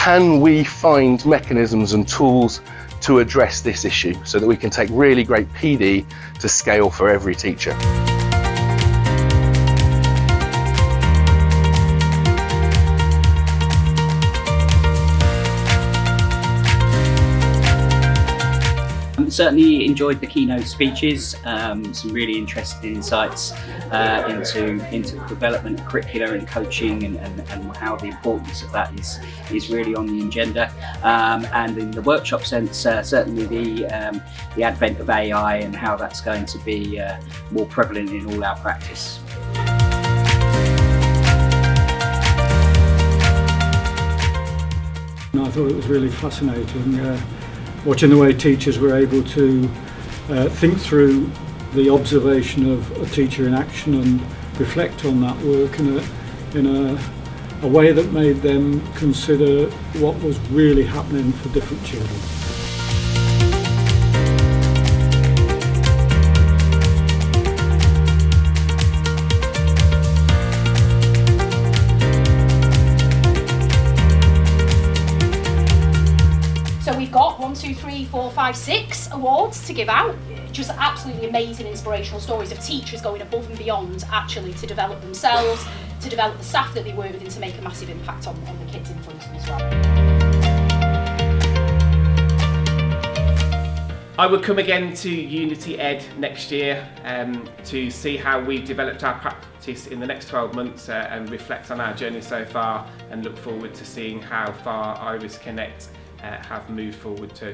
can we find mechanisms and tools to address this issue so that we can take really great PD to scale for every teacher? Certainly enjoyed the keynote speeches, some really interesting insights into the development of curricula and coaching and how the importance of that is really on the agenda. And in the workshop sense, certainly the advent of AI and how that's going to be more prevalent in all our practice. I thought it was really fascinating. Watching the way teachers were able to think through the observation of a teacher in action and reflect on that work in a way that made them consider what was really happening for different children. So we've got 1, 2, 3, 4, 5, 6 awards to give out. Just absolutely amazing inspirational stories of teachers going above and beyond actually to develop themselves, to develop the staff that they work with, and to make a massive impact on the kids in front of them as well. I would come again to UnityEd next year to see how we've developed our practice in the next 12 months and reflect on our journey so far, and look forward to seeing how far Iris Connect have moved forward too.